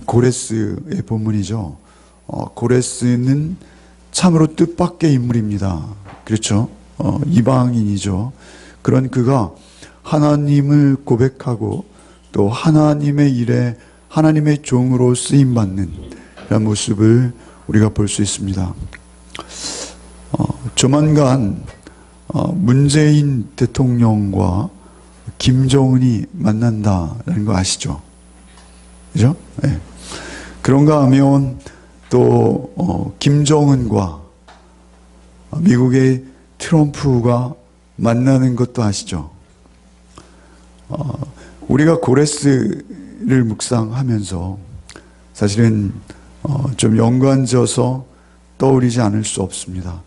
고레스의 본문이죠. 고레스는 참으로 뜻밖의 인물입니다. 그렇죠? 이방인이죠. 그런 그가 하나님을 고백하고 또 하나님의 일에 하나님의 종으로 쓰임받는 그런 모습을 우리가 볼 수 있습니다. 조만간 문재인 대통령과 김정은이 만난다라는 거 아시죠? 그죠? 네. 그런가 하면 또 김정은과 미국의 트럼프가 만나는 것도 아시죠? 우리가 고레스를 묵상하면서 사실은 좀 연관져서 떠오르지 않을 수 없습니다.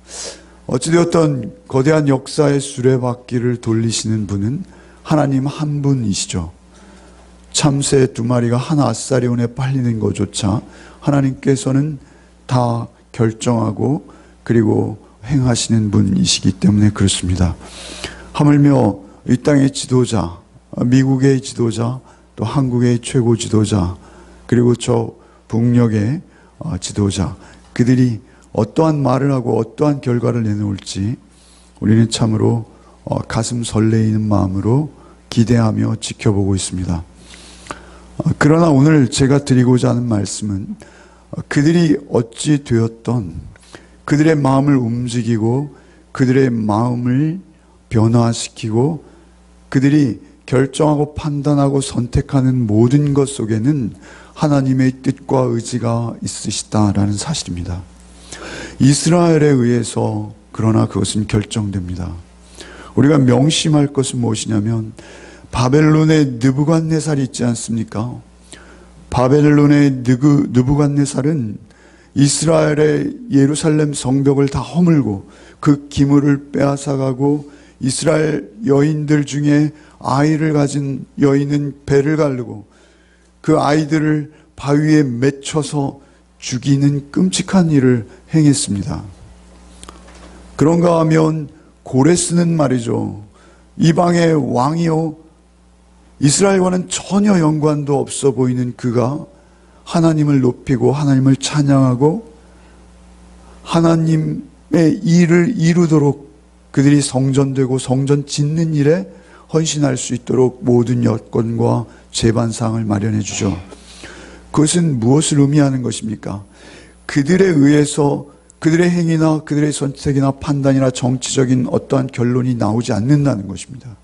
어찌되었던 거대한 역사의 수레바퀴를 돌리시는 분은 하나님 한 분이시죠. 참새 2마리가 한 아사리온에 팔리는 것조차 하나님께서는 다 결정하고 그리고 행하시는 분이시기 때문에 그렇습니다. 하물며 이 땅의 지도자, 미국의 지도자, 또 한국의 최고 지도자, 그리고 저 북녘의 지도자, 그들이 어떠한 말을 하고 어떠한 결과를 내놓을지 우리는 참으로 가슴 설레이는 마음으로 기대하며 지켜보고 있습니다. 그러나 오늘 제가 드리고자 하는 말씀은 그들이 어찌 되었던 그들의 마음을 움직이고 그들의 마음을 변화시키고 그들이 결정하고 판단하고 선택하는 모든 것 속에는 하나님의 뜻과 의지가 있으시다라는 사실입니다. 이스라엘에 의해서 그러나 그것은 결정됩니다. 우리가 명심할 것은 무엇이냐면 바벨론의 느부갓네살이 있지 않습니까? 바벨론의 느부갓네살은 이스라엘의 예루살렘 성벽을 다 허물고 그 기물을 빼앗아가고 이스라엘 여인들 중에 아이를 가진 여인은 배를 가르고 그 아이들을 바위에 맺혀서 죽이는 끔찍한 일을 행했습니다. 그런가 하면 고레스는 말이죠. 이방의 왕이요 이스라엘과는 전혀 연관도 없어 보이는 그가 하나님을 높이고 하나님을 찬양하고 하나님의 일을 이루도록 그들이 성전되고 성전 짓는 일에 헌신할 수 있도록 모든 여건과 재반상을 마련해 주죠. 그것은 무엇을 의미하는 것입니까? 그들에 의해서 그들의 행위나 그들의 선택이나 판단이나 정치적인 어떠한 결론이 나오지 않는다는 것입니다.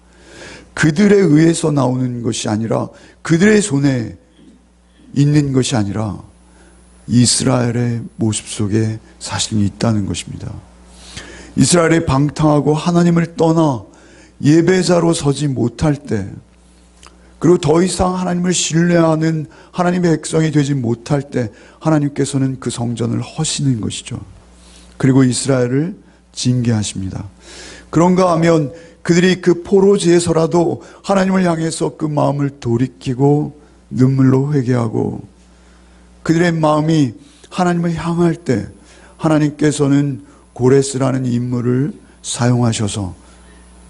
그들에 의해서 나오는 것이 아니라 그들의 손에 있는 것이 아니라 이스라엘의 모습 속에 사실이 있다는 것입니다. 이스라엘이 방탕하고 하나님을 떠나 예배자로 서지 못할 때 그리고 더 이상 하나님을 신뢰하는 하나님의 백성이 되지 못할 때 하나님께서는 그 성전을 허시는 것이죠. 그리고 이스라엘을 징계하십니다. 그런가 하면 그들이 그 포로지에서라도 하나님을 향해서 그 마음을 돌이키고 눈물로 회개하고 그들의 마음이 하나님을 향할 때 하나님께서는 고레스라는 인물을 사용하셔서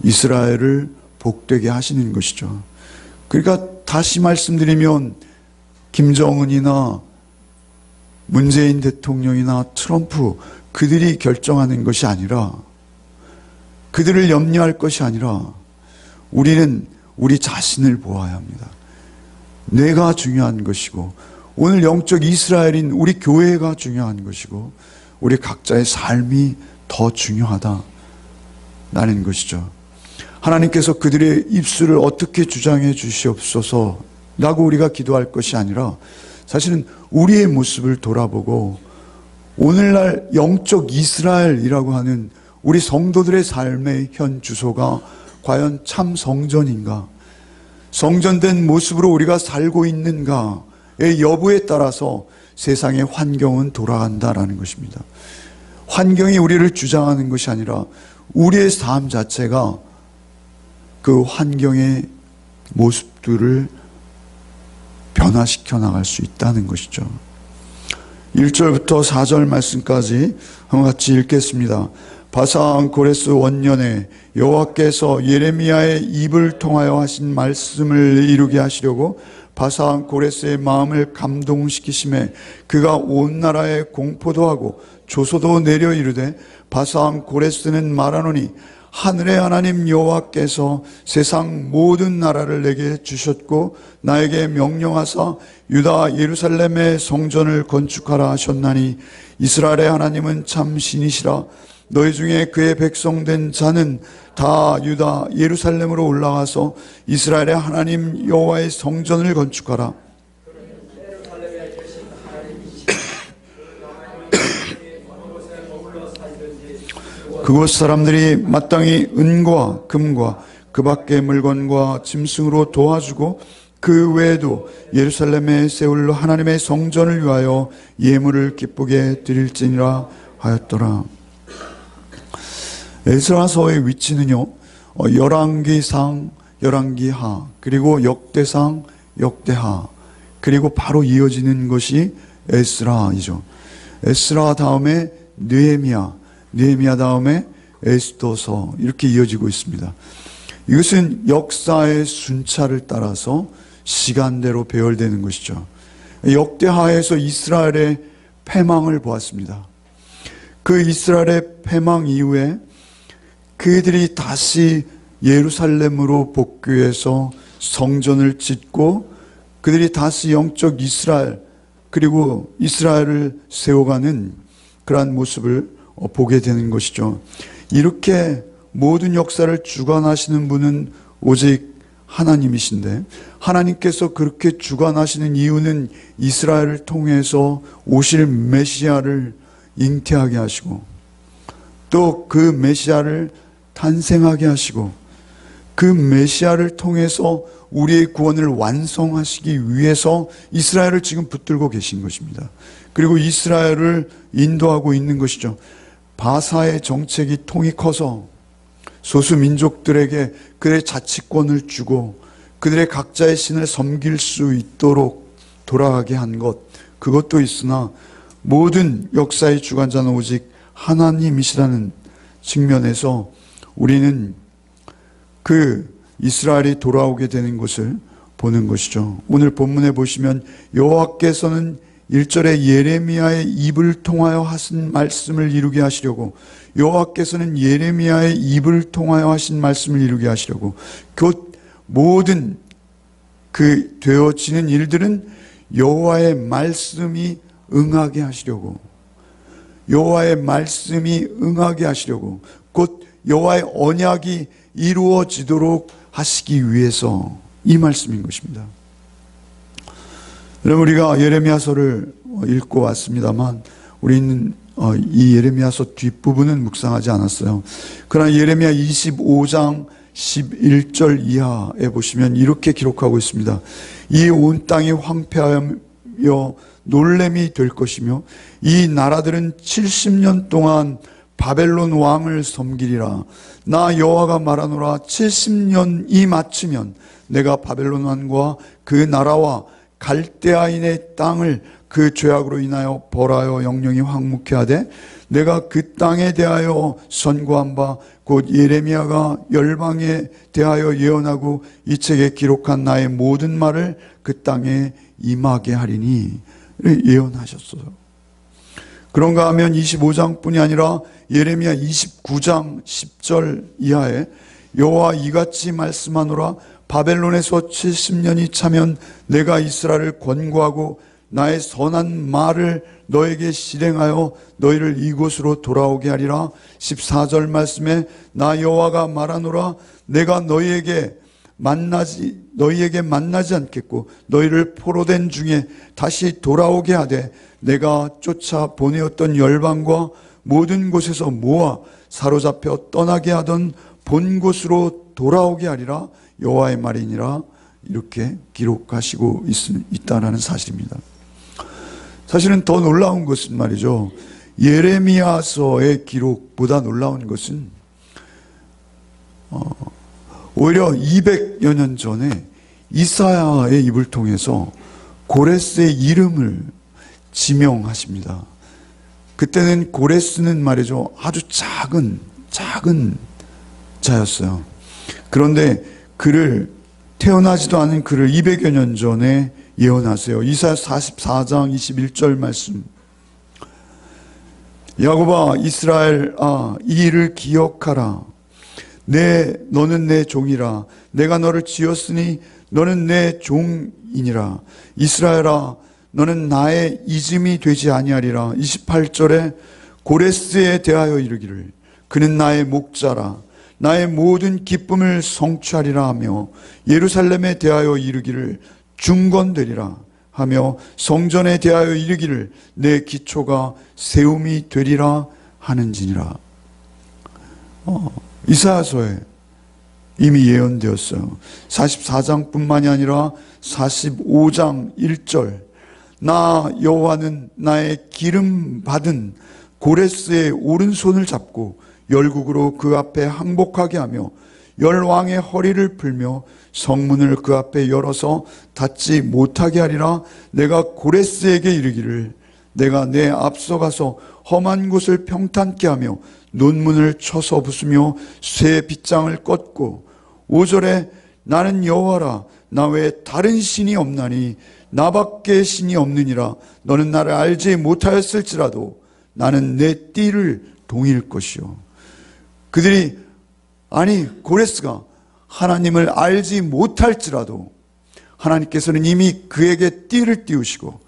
이스라엘을 복되게 하시는 것이죠. 그러니까 다시 말씀드리면 김정은이나 문재인 대통령이나 트럼프 그들이 결정하는 것이 아니라 그들을 염려할 것이 아니라 우리는 우리 자신을 보아야 합니다. 내가 중요한 것이고 오늘 영적 이스라엘인 우리 교회가 중요한 것이고 우리 각자의 삶이 더 중요하다라는 것이죠. 하나님께서 그들의 입술을 어떻게 주장해 주시옵소서라고 우리가 기도할 것이 아니라 사실은 우리의 모습을 돌아보고 오늘날 영적 이스라엘이라고 하는 우리 성도들의 삶의 현 주소가 과연 참 성전인가? 성전된 모습으로 우리가 살고 있는가의 여부에 따라서 세상의 환경은 돌아간다라는 것입니다. 환경이 우리를 주장하는 것이 아니라 우리의 삶 자체가 그 환경의 모습들을 변화시켜 나갈 수 있다는 것이죠. 1절부터 4절 말씀까지 한번 같이 읽겠습니다. 바산 고레스 원년에 여호와께서 예레미야의 입을 통하여 하신 말씀을 이루게 하시려고 바산 고레스의 마음을 감동시키심에 그가 온 나라에 공포도 하고 조소도 내려 이르되 바산 고레스는 말하노니 하늘의 하나님 여호와께서 세상 모든 나라를 내게 주셨고 나에게 명령하사 유다 예루살렘의 성전을 건축하라 하셨나니 이스라엘의 하나님은 참 신이시라. 너희 중에 그의 백성된 자는 다 유다 예루살렘으로 올라가서 이스라엘의 하나님 여호와의 성전을 건축하라. 그곳 사람들이 마땅히 은과 금과 그 밖의 물건과 짐승으로 도와주고 그 외에도 예루살렘에 세울 하나님의 성전을 위하여 예물을 기쁘게 드릴지니라 하였더라. 에스라서의 위치는요, 열왕기상, 열왕기하, 그리고 역대상, 역대하, 그리고 바로 이어지는 것이 에스라이죠. 에스라 다음에 느헤미야, 느헤미야 다음에 에스더서, 이렇게 이어지고 있습니다. 이것은 역사의 순차를 따라서 시간대로 배열되는 것이죠. 역대하에서 이스라엘의 패망을 보았습니다. 그 이스라엘의 패망 이후에 그들이 다시 예루살렘으로 복귀해서 성전을 짓고 그들이 다시 영적 이스라엘, 그리고 이스라엘을 세워가는 그러한 모습을 보게 되는 것이죠. 이렇게 모든 역사를 주관하시는 분은 오직 하나님이신데, 하나님께서 그렇게 주관하시는 이유는 이스라엘을 통해서 오실 메시아를 잉태하게 하시고 또 그 메시아를 탄생하게 하시고 그 메시아를 통해서 우리의 구원을 완성하시기 위해서 이스라엘을 지금 붙들고 계신 것입니다. 그리고 이스라엘을 인도하고 있는 것이죠. 바사의 정책이 통이 커서 소수 민족들에게 그들의 자치권을 주고 그들의 각자의 신을 섬길 수 있도록 돌아가게 한 것, 그것도 있으나 모든 역사의 주관자는 오직 하나님이시라는 측면에서 우리는 그 이스라엘이 돌아오게 되는 것을 보는 것이죠. 오늘 본문에 보시면 여호와께서는 1절에 예레미야의 입을 통하여 하신 말씀을 이루게 하시려고, 여호와께서는 예레미야의 입을 통하여 하신 말씀을 이루게 하시려고, 곧 모든 그 되어지는 일들은 여호와의 말씀이 응하게 하시려고, 여호와의 말씀이 응하게 하시려고, 곧 여호와의 언약이 이루어지도록 하시기 위해서 이 말씀인 것입니다. 여러분, 우리가 예레미야서를 읽고 왔습니다만 우리는 이 예레미야서 뒷부분은 묵상하지 않았어요. 그러나 예레미야 25장 11절 이하에 보시면 이렇게 기록하고 있습니다. 이 온 땅이 황폐하여 놀램이 될 것이며 이 나라들은 70년 동안 바벨론 왕을 섬기리라. 나 여호와가 말하노라. 70년이 마치면 내가 바벨론 왕과 그 나라와 갈대아인의 땅을 그 죄악으로 인하여 벌하여 영영이 황무케 하되 내가 그 땅에 대하여 선고한 바 곧 예레미야가 열방에 대하여 예언하고 이 책에 기록한 나의 모든 말을 그 땅에 임하게 하리니 예언하셨어요. 그런가 하면 25장뿐이 아니라 예레미야 29장 10절 이하에 여호와 이같이 말씀하노라. 바벨론에서 70년이 차면 내가 이스라엘을 권고하고 나의 선한 말을 너에게 실행하여 너희를 이곳으로 돌아오게 하리라. 14절 말씀에 나 여호와가 말하노라. 내가 너희에게 만나지 않겠고 너희를 포로된 중에 다시 돌아오게 하되 내가 쫓아 보내었던 열방과 모든 곳에서 모아 사로잡혀 떠나게 하던 본 곳으로 돌아오게 하리라. 여호와의 말이니라. 이렇게 기록하시고 있다라는 사실입니다. 사실은 더 놀라운 것은 말이죠, 예레미야서의 기록보다 놀라운 것은 오히려 200여 년 전에 이사야의 입을 통해서 고레스의 이름을 지명하십니다. 그때는 고레스는 말이죠, 아주 작은 자였어요. 그런데 그를 태어나지도 않은 그를 200여 년 전에 예언하세요. 이사야 44장 21절 말씀. 야곱아, 이스라엘아, 이 일을 기억하라. 너는 내 종이라. 내가 너를 지었으니 너는 내 종이니라. 이스라엘아, 너는 나의 이짐이 되지 아니하리라. 28절에 고레스에 대하여 이르기를 그는 나의 목자라. 나의 모든 기쁨을 성취하리라 하며 예루살렘에 대하여 이르기를 중건되리라 하며 성전에 대하여 이르기를 내 기초가 세움이 되리라 하는지니라. 이사야서에 이미 예언되었어요. 44장뿐만이 아니라 45장 1절 나 여호와는 나의 기름 받은 고레스의 오른손을 잡고 열국으로 그 앞에 항복하게 하며 열왕의 허리를 풀며 성문을 그 앞에 열어서 닫지 못하게 하리라. 내가 고레스에게 이르기를 내가 내 앞서가서 험한 곳을 평탄케 하며 논문을 쳐서 부수며 쇠 빗장을 껐고 5절에 나는 여호와라 나 외에 다른 신이 없나니 나밖에 신이 없느니라. 너는 나를 알지 못하였을지라도 나는 내 띠를 동일 것이요. 그들이 고레스가 하나님을 알지 못할지라도 하나님께서는 이미 그에게 띠를 띄우시고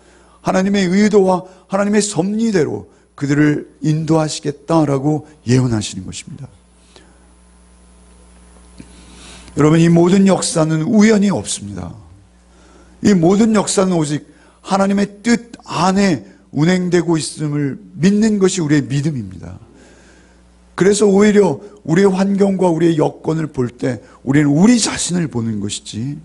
하나님의 의도와 하나님의 섭리대로 그들을 인도하시겠다라고 예언하시는 것입니다. 여러분, 이 모든 역사는 우연이 없습니다. 이 모든 역사는 오직 하나님의 뜻 안에 운행되고 있음을 믿는 것이 우리의 믿음입니다. 그래서 오히려 우리의 환경과 우리의 여건을 볼 때 우리는 우리 자신을 보는 것이지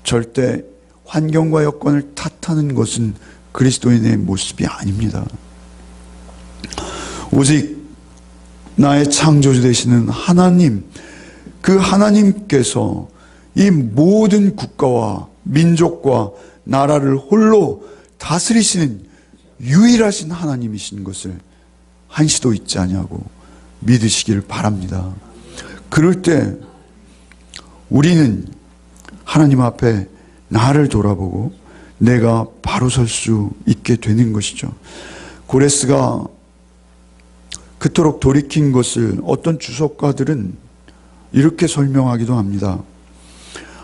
절대 환경과 여건을 탓하는 것은 그리스도인의 모습이 아닙니다. 오직 나의 창조주 되시는 하나님, 그 하나님께서 이 모든 국가와 민족과 나라를 홀로 다스리시는 유일하신 하나님이신 것을 한시도 잊지 아니하고 믿으시길 바랍니다. 그럴 때 우리는 하나님 앞에 나를 돌아보고 내가 바로 설 수 있게 되는 것이죠. 고레스가 그토록 돌이킨 것을 어떤 주석가들은 이렇게 설명하기도 합니다.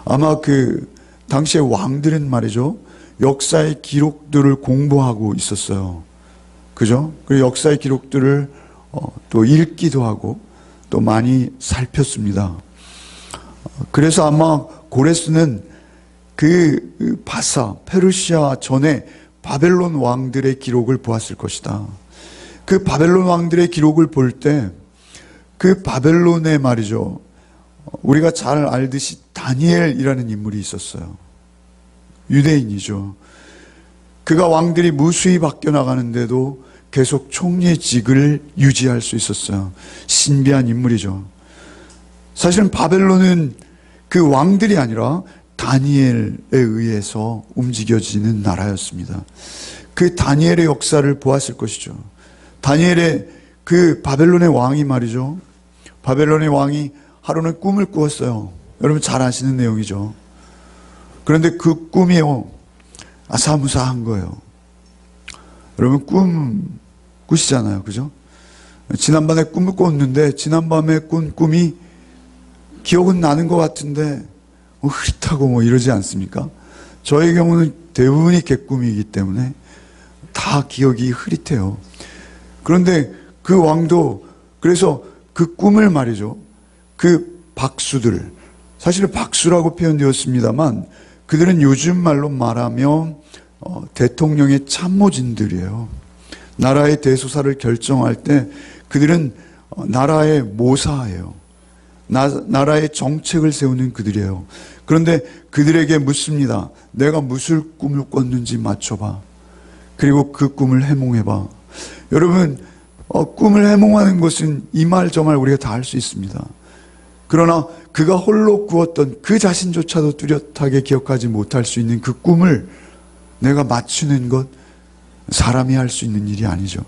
아마 그 당시의 왕들은 말이죠, 역사의 기록들을 공부하고 있었어요. 그죠? 그리고 역사의 기록들을 또 읽기도 하고 또 많이 살폈습니다. 그래서 아마 고레스는 그 바사, 페르시아 전에 바벨론 왕들의 기록을 보았을 것이다. 그 바벨론 왕들의 기록을 볼 때 그 바벨론에 말이죠, 우리가 잘 알듯이 다니엘이라는 인물이 있었어요. 유대인이죠. 그가 왕들이 무수히 바뀌어나가는데도 계속 총리직을 유지할 수 있었어요. 신비한 인물이죠. 사실은 바벨론은 그 왕들이 아니라 다니엘에 의해서 움직여지는 나라였습니다. 그 다니엘의 역사를 보았을 것이죠. 다니엘의 그 바벨론의 왕이 말이죠, 바벨론의 왕이 하루는 꿈을 꾸었어요. 여러분 잘 아시는 내용이죠. 그런데 그 꿈이요, 아사무사한 거예요. 여러분 꿈 꾸시잖아요. 그죠? 지난밤에 꿈을 꿨는데 지난밤에 꾼 꿈이 기억은 나는 것 같은데 흐릿하고 이러지 않습니까? 저의 경우는 대부분이 개꿈이기 때문에 다 기억이 흐릿해요. 그런데 그 왕도 그래서 그 꿈을 말이죠, 그 박수들, 사실은 박수라고 표현되었습니다만 그들은 요즘 말로 말하면 대통령의 참모진들이에요. 나라의 대소사를 결정할 때 그들은 나라의 모사예요. 나라의 정책을 세우는 그들이에요. 그런데 그들에게 묻습니다. 내가 무슨 꿈을 꿨는지 맞춰봐. 그리고 그 꿈을 해몽해봐. 여러분, 꿈을 해몽하는 것은 이 말 저 말 우리가 다 할 수 있습니다. 그러나 그가 홀로 꾸었던 그 자신조차도 뚜렷하게 기억하지 못할 수 있는 그 꿈을 내가 맞추는 것, 사람이 할 수 있는 일이 아니죠.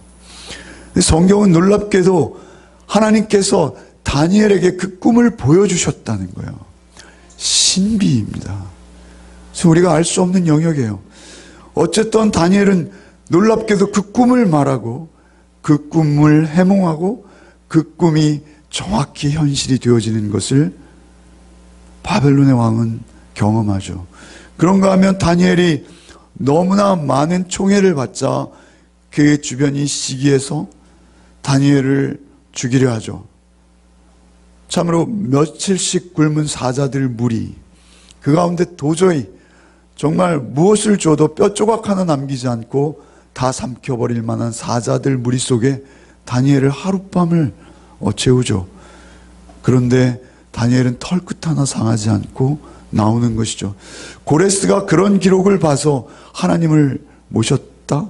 성경은 놀랍게도 하나님께서 다니엘에게 그 꿈을 보여주셨다는 거예요. 신비입니다. 그래서 우리가 알 수 없는 영역이에요. 어쨌든 다니엘은 놀랍게도 그 꿈을 말하고 그 꿈을 해몽하고 그 꿈이 정확히 현실이 되어지는 것을 바벨론의 왕은 경험하죠. 그런가 하면 다니엘이 너무나 많은 총애를 받자 그 주변이 시기해서 다니엘을 죽이려 하죠. 참으로 며칠씩 굶은 사자들 무리, 그 가운데 도저히 정말 무엇을 줘도 뼈 조각 하나 남기지 않고 다 삼켜버릴 만한 사자들 무리 속에 다니엘을 하룻밤을 채우죠. 그런데 다니엘은 털끝 하나 상하지 않고 나오는 것이죠. 고레스가 그런 기록을 봐서 하나님을 모셨다?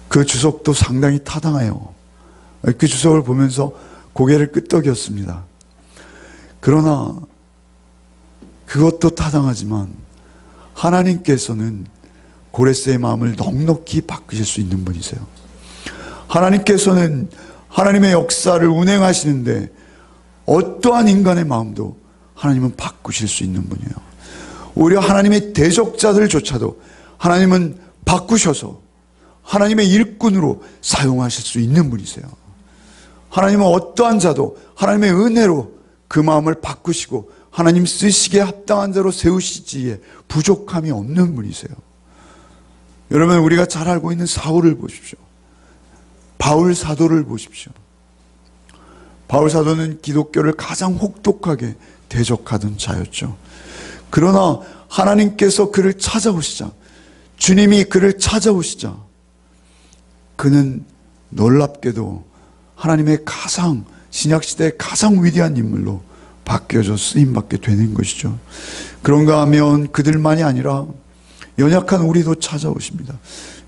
그 주석도 상당히 타당해요. 그 주석을 보면서 고개를 끄덕였습니다. 그러나 그것도 타당하지만 하나님께서는 고레스의 마음을 넉넉히 바꾸실 수 있는 분이세요. 하나님께서는 하나님의 역사를 운행하시는데 어떠한 인간의 마음도 하나님은 바꾸실 수 있는 분이에요. 오히려 하나님의 대적자들조차도 하나님은 바꾸셔서 하나님의 일꾼으로 사용하실 수 있는 분이세요. 하나님은 어떠한 자도 하나님의 은혜로 그 마음을 바꾸시고 하나님 쓰시기에 합당한 자로 세우시지에 부족함이 없는 분이세요. 여러분, 우리가 잘 알고 있는 사울을 보십시오. 바울 사도를 보십시오. 바울 사도는 기독교를 가장 혹독하게 대적하던 자였죠. 그러나 하나님께서 그를 찾아오시자, 주님이 그를 찾아오시자 그는 놀랍게도 하나님의 가장, 신약시대의 가장 위대한 인물로 바뀌어져 쓰임받게 되는 것이죠. 그런가 하면 그들만이 아니라 연약한 우리도 찾아오십니다.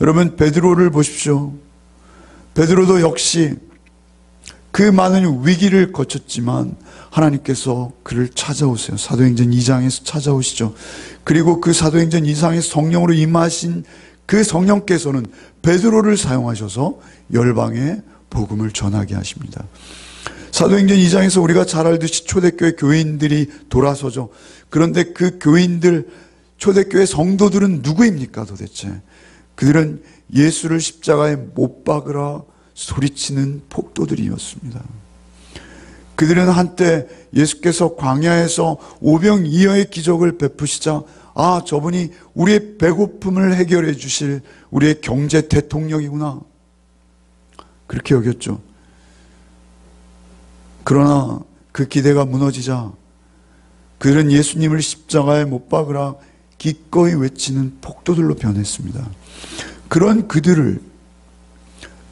여러분, 베드로를 보십시오. 베드로도 역시 그 많은 위기를 거쳤지만 하나님께서 그를 찾아오세요. 사도행전 2장에서 찾아오시죠. 그리고 그 사도행전 2장에서 성령으로 임하신 그 성령께서는 베드로를 사용하셔서 열방에 복음을 전하게 하십니다. 사도행전 2장에서 우리가 잘 알듯이 초대교회 교인들이 돌아서죠. 그런데 그 교인들, 초대교회 성도들은 누구입니까 도대체? 그들은 예수를 십자가에 못 박으라 소리치는 폭도들이었습니다. 그들은 한때 예수께서 광야에서 오병이어의 기적을 베푸시자 저분이 우리의 배고픔을 해결해 주실 우리의 경제 대통령이구나, 그렇게 여겼죠. 그러나 그 기대가 무너지자 그들은 예수님을 십자가에 못 박으라 기꺼이 외치는 폭도들로 변했습니다. 그런 그들을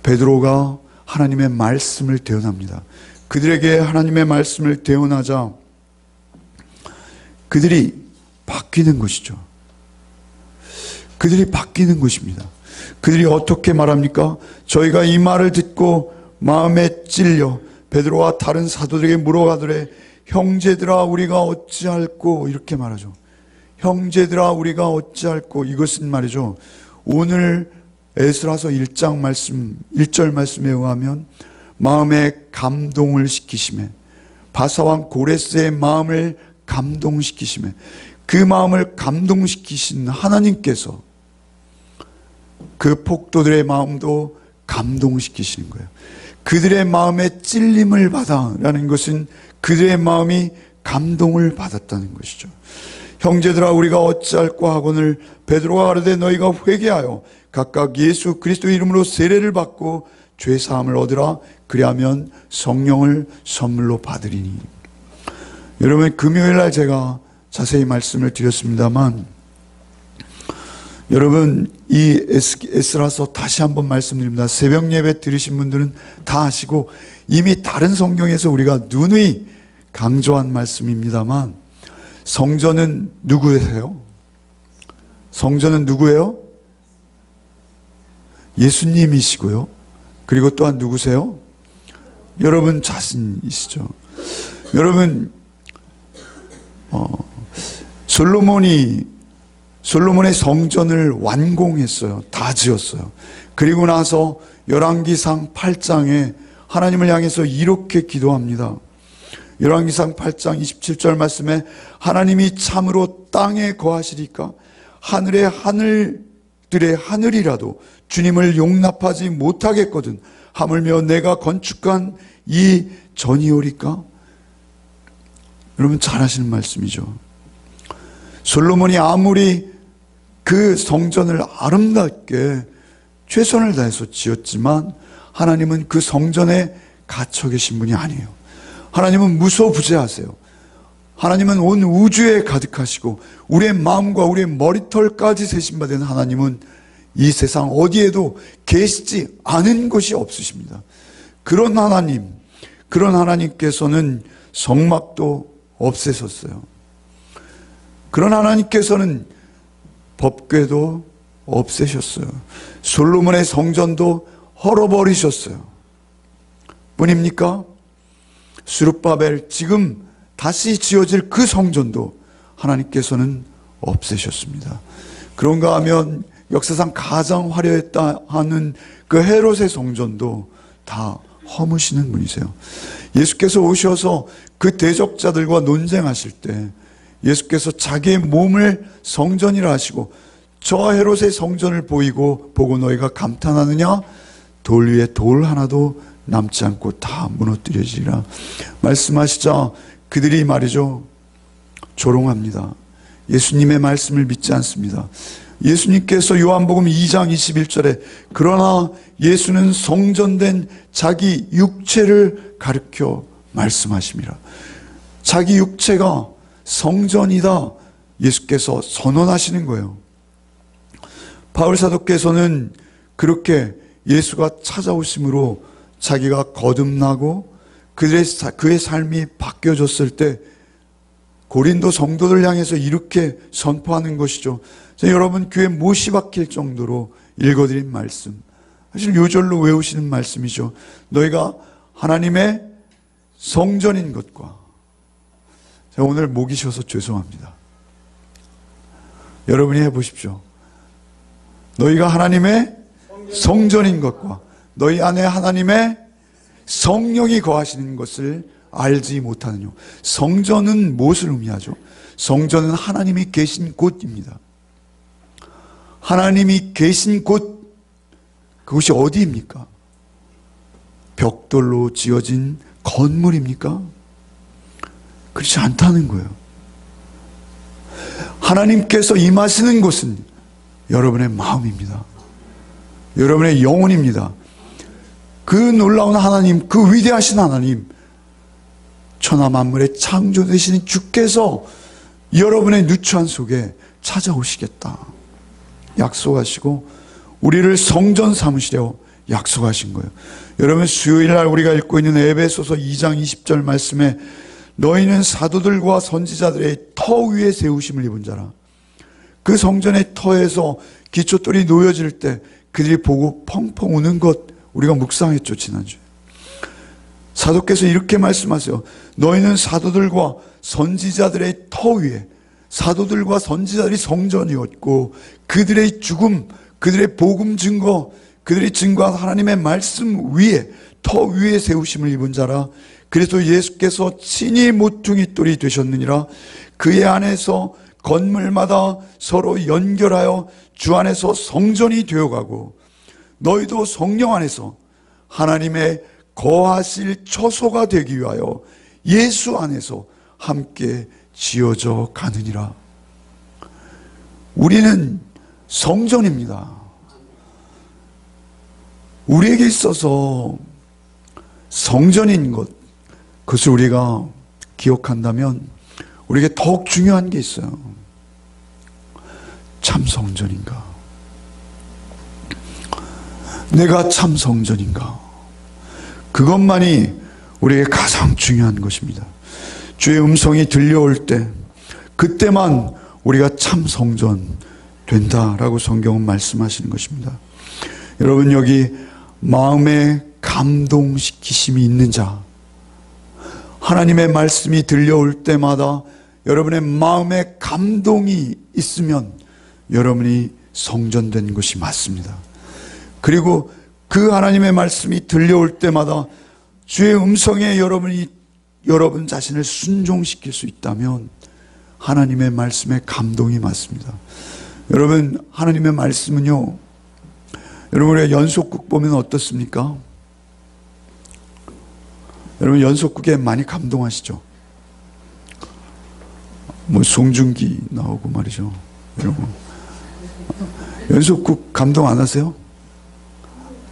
베드로가 하나님의 말씀을 대언합니다. 그들에게 하나님의 말씀을 대언하자 그들이 바뀌는 것이죠. 그들이 바뀌는 것입니다. 그들이 어떻게 말합니까? 저희가 이 말을 듣고 마음에 찔려 베드로와 다른 사도들에게 물어가더래 형제들아 우리가 어찌할꼬, 이렇게 말하죠. 형제들아 우리가 어찌할꼬. 이것은 말이죠, 오늘 에스라서 1장 말씀 1절 말씀에 의하면 마음에 감동을 시키심에, 바사왕 고레스의 마음을 감동시키심에, 그 마음을 감동시키신 하나님께서 그 폭도들의 마음도 감동시키시는 거예요. 그들의 마음에 찔림을 받아라는 것은 그들의 마음이 감동을 받았다는 것이죠. 형제들아 우리가 어찌할꼬 하거늘 베드로가 가르되 너희가 회개하여 각각 예수 그리스도 이름으로 세례를 받고 죄사함을 얻으라. 그리하면 성령을 선물로 받으리니. 여러분, 금요일날 제가 자세히 말씀을 드렸습니다만, 여러분, 이 에스라서 다시 한번 말씀드립니다. 새벽 예배 들으신 분들은 다 아시고 이미 다른 성경에서 우리가 누누이 강조한 말씀입니다만, 성전은 누구예요? 성전은 누구예요? 예수님이시고요. 그리고 또한 누구세요? 여러분 자신이시죠. 여러분, 솔로몬의 성전을 완공했어요. 다 지었어요. 그리고 나서 열왕기상 8장에 하나님을 향해서 이렇게 기도합니다. 열왕기상 8장 27절 말씀에 하나님이 참으로 땅에 거하시리까 하늘의 하늘들의 하늘이라도 주님을 용납하지 못하겠거든 하물며 내가 건축한 이 전이오리까? 여러분 잘 아시는 말씀이죠. 솔로몬이 아무리 그 성전을 아름답게 최선을 다해서 지었지만 하나님은 그 성전에 갇혀 계신 분이 아니에요. 하나님은 무소부재하세요. 하나님은 온 우주에 가득하시고 우리의 마음과 우리의 머리털까지 세신받은 하나님은 이 세상 어디에도 계시지 않은 곳이 없으십니다. 그런 하나님, 그런 하나님께서는 성막도 없애셨어요. 그런 하나님께서는 법궤도 없애셨어요. 솔로몬의 성전도 헐어버리셨어요. 뿐입니까? 스룹바벨 지금 다시 지어질 그 성전도 하나님께서는 없애셨습니다. 그런가 하면 역사상 가장 화려했다 하는 그 헤롯의 성전도 다 허무시는 분이세요. 예수께서 오셔서 그 대적자들과 논쟁하실 때 예수께서 자기의 몸을 성전이라 하시고 저 헤롯의 성전을 보고 너희가 감탄하느냐? 돌 위에 돌 하나도 남지 않고 다 무너뜨려지리라 말씀하시자 그들이 말이죠 조롱합니다. 예수님의 말씀을 믿지 않습니다. 예수님께서 요한복음 2장 21절에 그러나 예수는 성전된 자기 육체를 가르쳐 말씀하십니다. 자기 육체가 성전이다 예수께서 선언하시는 거예요. 바울 사도께서는 그렇게 예수가 찾아오심으로 자기가 거듭나고 그의 삶이 바뀌어졌을 때 고린도 성도들 향해서 이렇게 선포하는 것이죠. 여러분 귀에 못이 박힐 정도로 읽어드린 말씀, 사실 요절로 외우시는 말씀이죠. 너희가 하나님의 성전인 것과, 제가 오늘 목이 쉬어서 죄송합니다. 여러분이 해보십시오. 너희가 하나님의 성전인 것과 너희 안에 하나님의 성령이 거하시는 것을 알지 못하느냐. 성전은 무엇을 의미하죠? 성전은 하나님이 계신 곳입니다. 하나님이 계신 곳, 그것이 어디입니까? 벽돌로 지어진 건물입니까? 그렇지 않다는 거예요. 하나님께서 임하시는 곳은 여러분의 마음입니다. 여러분의 영혼입니다. 그 놀라운 하나님, 그 위대하신 하나님, 천하 만물의 창조되시는 주께서 여러분의 누추한 속에 찾아오시겠다 약속하시고 우리를 성전 삼으시려 약속하신 거예요. 여러분 수요일날 우리가 읽고 있는 에베소서 2장 20절 말씀에 너희는 사도들과 선지자들의 터 위에 세우심을 입은 자라. 그 성전의 터에서 기초돌이 놓여질 때 그들이 보고 펑펑 우는 것 우리가 묵상했죠 지난주에. 사도께서 이렇게 말씀하세요. 너희는 사도들과 선지자들의 터 위에, 사도들과 선지자들이 성전이었고 그들의 죽음, 그들의 복음 증거, 그들이 증거한 하나님의 말씀 위에, 터 위에 세우심을 입은 자라. 그래서 예수께서 친히 모퉁이 돌이 되셨느니라. 그의 안에서 건물마다 서로 연결하여 주 안에서 성전이 되어가고 너희도 성령 안에서 하나님의 거하실 처소가 되기 위하여 예수 안에서 함께 지어져 가느니라. 우리는 성전입니다. 우리에게 있어서 성전인 것, 그것을 우리가 기억한다면 우리에게 더욱 중요한 게 있어요. 참 성전인가? 내가 참 성전인가? 그것만이 우리에게 가장 중요한 것입니다. 주의 음성이 들려올 때 그때만 우리가 참 성전 된다라고 성경은 말씀하시는 것입니다. 여러분 여기 마음에 감동시키심이 있는 자, 하나님의 말씀이 들려올 때마다 여러분의 마음에 감동이 있으면 여러분이 성전된 것이 맞습니다. 그리고 그 하나님의 말씀이 들려올 때마다 주의 음성에 여러분이 여러분 자신을 순종시킬 수 있다면 하나님의 말씀에 감동이 맞습니다. 여러분, 하나님의 말씀은요, 여러분, 우리가 연속극 보면 어떻습니까? 여러분, 연속극에 많이 감동하시죠? 뭐 송중기 나오고 말이죠. 여러분, 연속극 감동 안 하세요?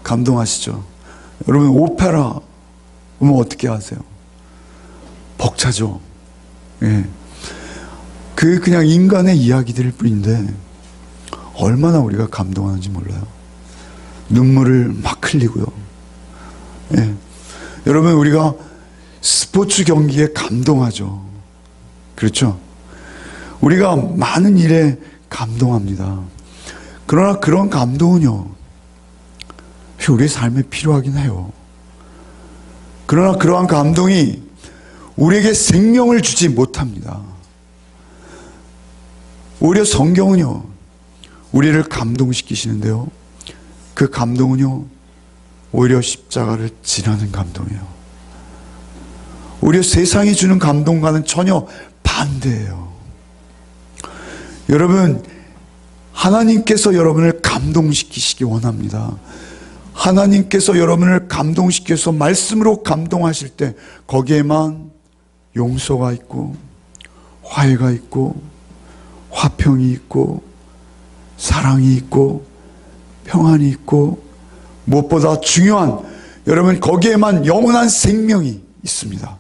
감동하시죠? 여러분, 오페라 보면 어떻게 하세요? 벅차죠? 예. 그냥 인간의 이야기들일 뿐인데 얼마나 우리가 감동하는지 몰라요. 눈물을 막 흘리고요. 예. 여러분, 우리가 스포츠 경기에 감동하죠. 그렇죠? 우리가 많은 일에 감동합니다. 그러나 그런 감동은요, 우리의 삶에 필요하긴 해요. 그러나 그러한 감동이 우리에게 생명을 주지 못합니다. 오히려 성경은요, 우리를 감동시키시는데요, 그 감동은요, 오히려 십자가를 지나는 감동이에요. 오히려 세상이 주는 감동과는 전혀 반대예요. 여러분, 하나님께서 여러분을 감동시키시기 원합니다. 하나님께서 여러분을 감동시켜서 말씀으로 감동하실 때 거기에만 용서가 있고 화해가 있고 화평이 있고 사랑이 있고 평안이 있고 무엇보다 중요한, 여러분, 거기에만 영원한 생명이 있습니다.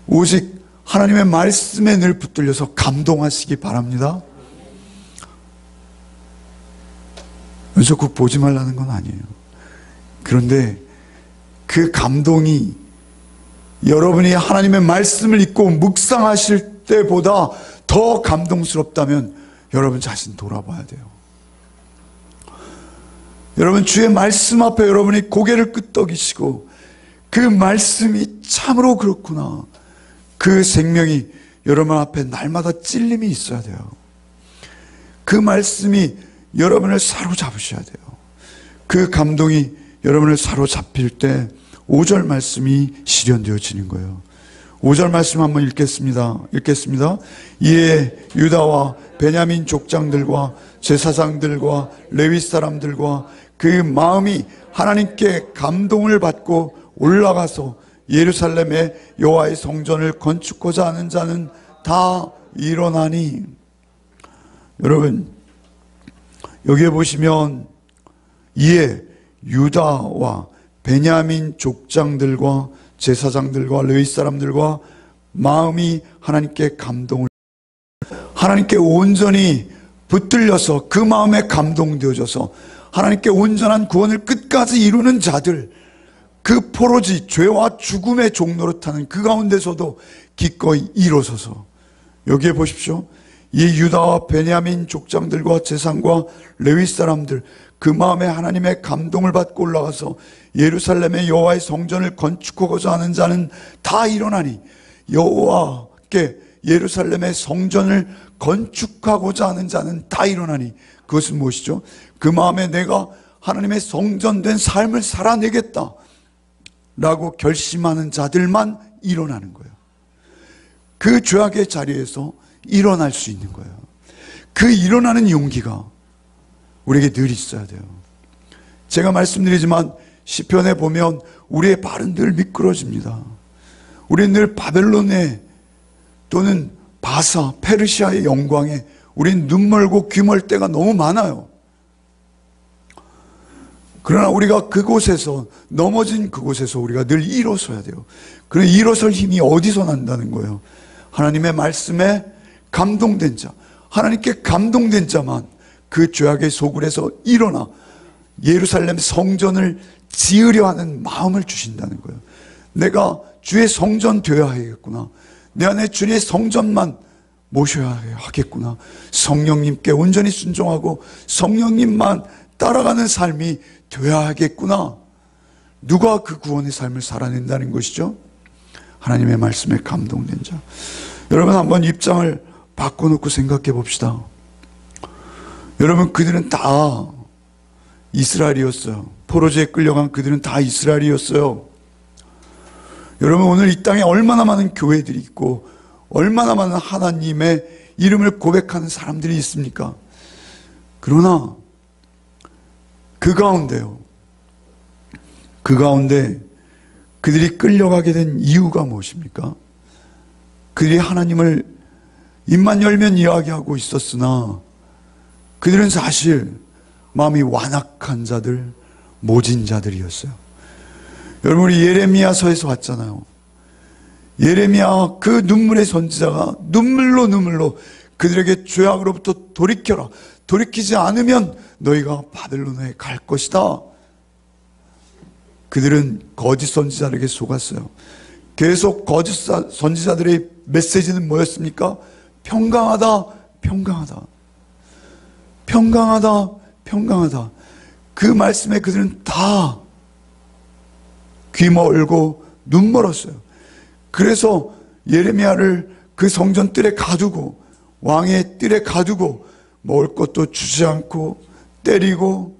오직 하나님의 말씀에 늘 붙들려서 감동하시기 바랍니다. 연속극 보지 말라는 건 아니에요. 그런데 그 감동이 여러분이 하나님의 말씀을 읽고 묵상하실 때보다 더 감동스럽다면 여러분 자신 돌아봐야 돼요. 여러분, 주의 말씀 앞에 여러분이 고개를 끄덕이시고 그 말씀이 참으로 그렇구나, 그 생명이 여러분 앞에 날마다 찔림이 있어야 돼요. 그 말씀이 여러분을 사로잡으셔야 돼요. 그 감동이 여러분을 사로잡힐 때 5절 말씀이 실현되어지는 거예요. 5절 말씀 한번 읽겠습니다. 이에 유다와 베냐민 족장들과 제사장들과 레위 사람들과 그 마음이 하나님께 감동을 받고 올라가서 예루살렘에 여호와의 성전을 건축하고자 하는 자는 다 일어나니. 여러분, 여기에 보시면 이에 유다와 베냐민 족장들과 제사장들과 레위 사람들과 마음이 하나님께 감동을, 하나님께 온전히 붙들려서 그 마음에 감동되어져서 하나님께 온전한 구원을 끝까지 이루는 자들, 그 포로지 죄와 죽음의 종로로 타는 그 가운데서도 기꺼이 일어서서, 여기에 보십시오. 이 유다와 베냐민 족장들과 제사장과 레위 사람들, 그 마음에 하나님의 감동을 받고 올라가서 예루살렘의 여호와의 성전을 건축하고자 하는 자는 다 일어나니. 여호와께 예루살렘의 성전을 건축하고자 하는 자는 다 일어나니. 그것은 무엇이죠? 그 마음에 내가 하나님의 성전된 삶을 살아내겠다 라고 결심하는 자들만 일어나는 거예요. 그 죄악의 자리에서 일어날 수 있는 거예요. 그 일어나는 용기가 우리에게 늘 있어야 돼요. 제가 말씀드리지만 시편에 보면 우리의 발은 늘 미끄러집니다. 우리는 늘 바벨론의 또는 바사, 페르시아의 영광에 우리는 눈 멀고 귀 멀 때가 너무 많아요. 그러나 우리가 그곳에서, 넘어진 그곳에서 우리가 늘 일어서야 돼요. 그런 일어설 힘이 어디서 난다는 거예요? 하나님의 말씀에 감동된 자, 하나님께 감동된 자만 그 죄악의 소굴에서 일어나 예루살렘 성전을 지으려 하는 마음을 주신다는 거예요. 내가 주의 성전 되어야 하겠구나, 내 안에 주의 성전만 모셔야 하겠구나, 성령님께 온전히 순종하고 성령님만 따라가는 삶이 되어야 하겠구나. 누가 그 구원의 삶을 살아낸다는 것이죠? 하나님의 말씀에 감동된 자. 여러분, 한번 입장을 바꿔놓고 생각해 봅시다. 여러분, 그들은 다 이스라엘이었어요. 포로제에 끌려간 그들은 다 이스라엘이었어요. 여러분, 오늘 이 땅에 얼마나 많은 교회들이 있고 얼마나 많은 하나님의 이름을 고백하는 사람들이 있습니까? 그러나 그 가운데 그들이 끌려가게 된 이유가 무엇입니까? 그들이 하나님을 입만 열면 이야기하고 있었으나 그들은 사실 마음이 완악한 자들, 모진 자들이었어요. 여러분, 우리 예레미야서에서 왔잖아요. 예레미야 그 눈물의 선지자가 눈물로 그들에게 죄악으로부터 돌이켜라. 돌이키지 않으면 너희가 바벨론에 갈 것이다. 그들은 거짓 선지자에게 속았어요. 계속 거짓 선지자들의 메시지는 뭐였습니까? 평강하다, 평강하다. 평강하다, 평강하다. 그 말씀에 그들은 다 귀 멀고 눈 멀었어요. 그래서 예레미야를 그 성전 뜰에 가두고 왕의 뜰에 가두고 먹을 것도 주지 않고 때리고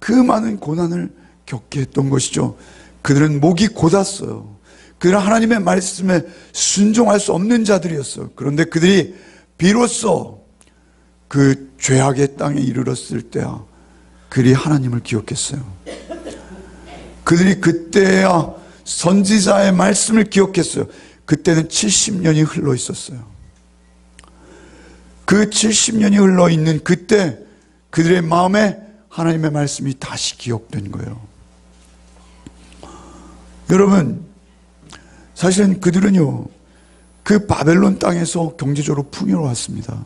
그 많은 고난을 겪게 했던 것이죠. 그들은 목이 곧았어요. 그들은 하나님의 말씀에 순종할 수 없는 자들이었어요. 그런데 그들이 비로소 그 죄악의 땅에 이르렀을 때야 그들이 하나님을 기억했어요. 그들이 그때야 선지자의 말씀을 기억했어요. 그때는 70년이 흘러 있었어요. 그 70년이 흘러 있는 그때 그들의 마음에 하나님의 말씀이 다시 기억된 거예요. 여러분, 사실은 그들은요, 그 바벨론 땅에서 경제적으로 풍요로웠습니다.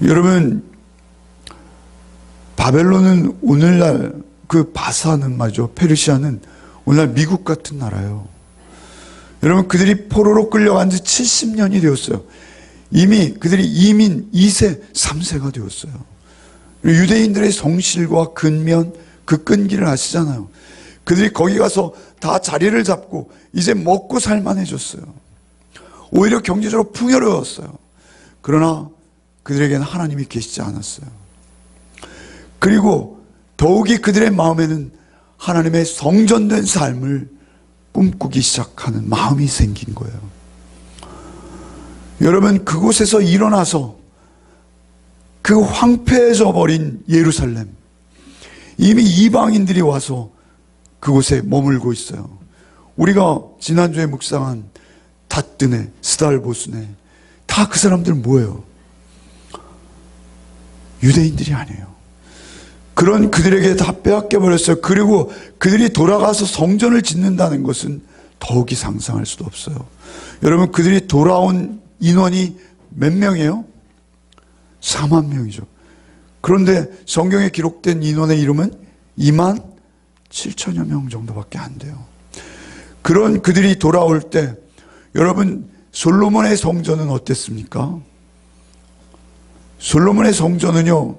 여러분, 바벨론은 오늘날 그 바사는 말이죠. 페르시아는 오늘날 미국 같은 나라예요. 여러분, 그들이 포로로 끌려간 지 70년이 되었어요. 이미 그들이 이민 2세, 3세가 되었어요. 유대인들의 성실과 근면, 그 끈기를 아시잖아요. 그들이 거기 가서 다 자리를 잡고 이제 먹고 살만해졌어요. 오히려 경제적으로 풍요로웠어요. 그러나 그들에게는 하나님이 계시지 않았어요. 그리고 더욱이 그들의 마음에는 하나님의 성전된 삶을 꿈꾸기 시작하는 마음이 생긴 거예요. 여러분, 그곳에서 일어나서 그 황폐해져 버린 예루살렘, 이미 이방인들이 와서 그곳에 머물고 있어요. 우리가 지난주에 묵상한 닷드네, 스달보스네, 다 그 사람들 뭐예요? 유대인들이 아니에요. 그런 그들에게 다 빼앗겨 버렸어요. 그리고 그들이 돌아가서 성전을 짓는다는 것은 더욱이 상상할 수도 없어요. 여러분, 그들이 돌아온 인원이 몇 명이에요? 4만 명이죠. 그런데 성경에 기록된 인원의 이름은 2만 7천여 명 정도밖에 안 돼요. 그런 그들이 돌아올 때 여러분, 솔로몬의 성전은 어땠습니까? 솔로몬의 성전은요,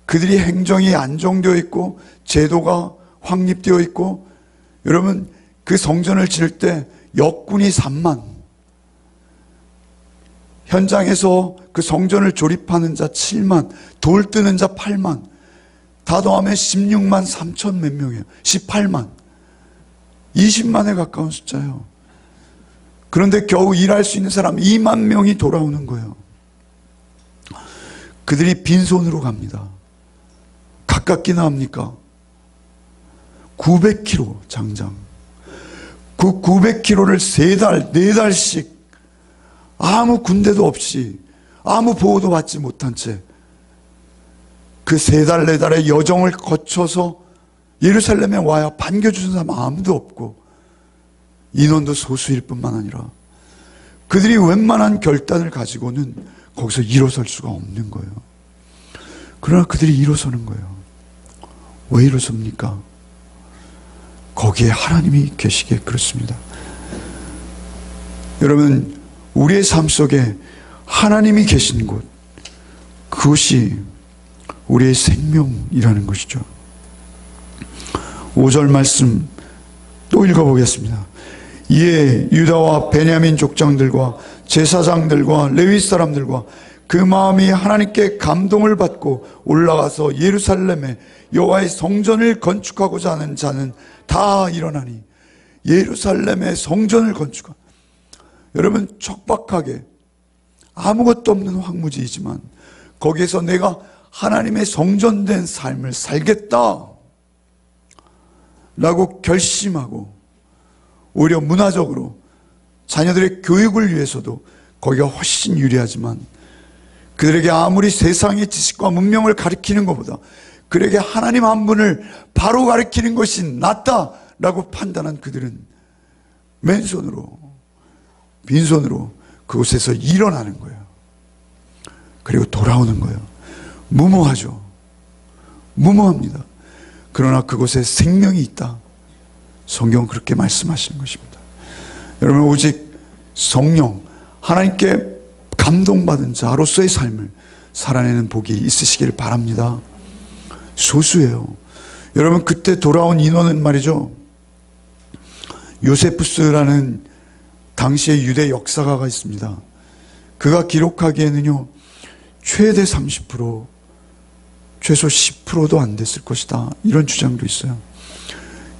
그들이 행정이 안정되어 있고 제도가 확립되어 있고, 여러분, 그 성전을 지을 때 역군이 3만, 현장에서 그 성전을 조립하는 자 7만, 돌 뜨는 자 8만, 다 더하면 16만 3천 몇 명이에요. 18만, 20만에 가까운 숫자예요. 그런데 겨우 일할 수 있는 사람 2만 명이 돌아오는 거예요. 그들이 빈손으로 갑니다. 가깝기나 합니까? 900km 장장. 그 900km를 3달, 4달씩 아무 군대도 없이 아무 보호도 받지 못한 채 그 3달, 4달의 여정을 거쳐서 예루살렘에 와야 반겨주는 사람 아무도 없고 인원도 소수일 뿐만 아니라 그들이 웬만한 결단을 가지고는 거기서 일어설 수가 없는 거예요. 그러나 그들이 일어서는 거예요. 왜 일어섭니까? 거기에 하나님이 계시기에 그렇습니다. 여러분, 우리의 삶 속에 하나님이 계신 곳, 그것이 우리의 생명이라는 것이죠. 5절 말씀 또 읽어보겠습니다. 이에 유다와 베냐민 족장들과 제사장들과 레위 사람들과 그 마음이 하나님께 감동을 받고 올라가서 예루살렘에 여호와의 성전을 건축하고자 하는 자는 다 일어나니 예루살렘의 성전을 건축한, 여러분 척박하게 아무것도 없는 황무지이지만 거기에서 내가 하나님의 성전된 삶을 살겠다 라고 결심하고, 오히려 문화적으로 자녀들의 교육을 위해서도 거기가 훨씬 유리하지만, 그들에게 아무리 세상의 지식과 문명을 가르치는 것보다 그들에게 하나님 한 분을 바로 가르치는 것이 낫다라고 판단한 그들은 맨손으로, 빈손으로 그곳에서 일어나는 거예요. 그리고 돌아오는 거예요. 무모하죠. 무모합니다. 그러나 그곳에 생명이 있다. 성경은 그렇게 말씀하시는 것입니다. 여러분, 오직 성령, 하나님께 감동받은 자로서의 삶을 살아내는 복이 있으시길 바랍니다. 소수예요. 여러분, 그때 돌아온 인원은 말이죠, 요세푸스라는 당시의 유대 역사가가 있습니다. 그가 기록하기에는요, 최대 30%, 최소 10%도 안 됐을 것이다, 이런 주장도 있어요.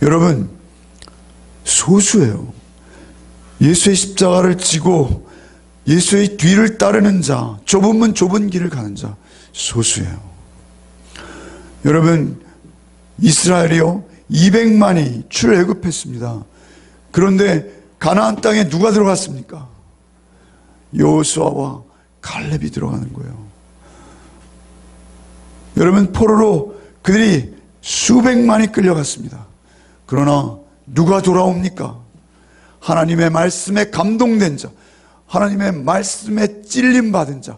여러분, 소수예요. 예수의 십자가를 지고 예수의 뒤를 따르는 자, 좁은 문 좁은 길을 가는 자, 소수예요. 여러분, 이스라엘이요 200만이 출애굽했습니다. 그런데 가나안 땅에 누가 들어갔습니까? 여호수아와 갈렙이 들어가는 거예요. 여러분, 포로로 그들이 수백만이 끌려갔습니다. 그러나 누가 돌아옵니까? 하나님의 말씀에 감동된 자, 하나님의 말씀에 찔림받은 자,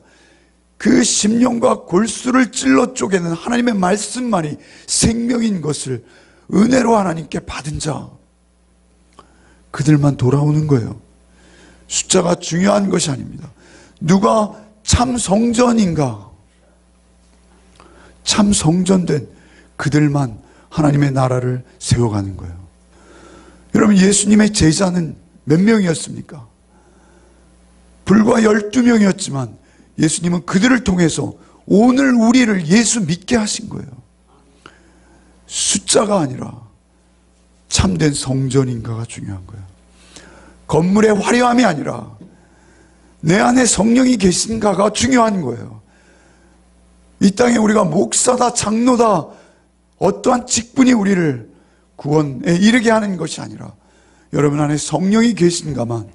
그 심령과 골수를 찔러 쪼개는 하나님의 말씀만이 생명인 것을 은혜로 하나님께 받은 자, 그들만 돌아오는 거예요. 숫자가 중요한 것이 아닙니다. 누가 참 성전인가, 참 성전된 그들만 하나님의 나라를 세워가는 거예요. 여러분, 예수님의 제자는 몇 명이었습니까? 불과 12명이었지만 예수님은 그들을 통해서 오늘 우리를 예수 믿게 하신 거예요. 숫자가 아니라 참된 성전인가가 중요한 거예요. 건물의 화려함이 아니라 내 안에 성령이 계신가가 중요한 거예요. 이 땅에 우리가 목사다, 장로다, 어떠한 직분이 우리를 구원에 이르게 하는 것이 아니라 여러분 안에 성령이 계신가만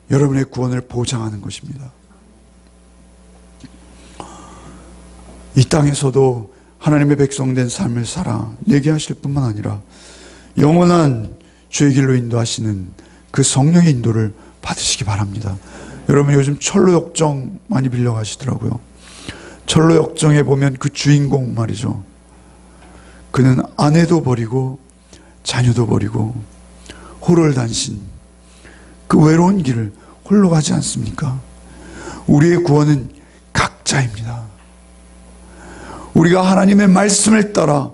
여러분의 구원을 보장하는 것입니다. 이 땅에서도 하나님의 백성된 삶을 살아 내게 하실 뿐만 아니라 영원한 주의 길로 인도하시는 그 성령의 인도를 받으시기 바랍니다. 여러분, 요즘 철로역정 많이 빌려가시더라고요. 철로역정에 보면 그 주인공 말이죠, 그는 아내도 버리고 자녀도 버리고 호롤단신, 그 외로운 길을 홀로 가지 않습니까? 우리의 구원은 각자입니다. 우리가 하나님의 말씀을 따라,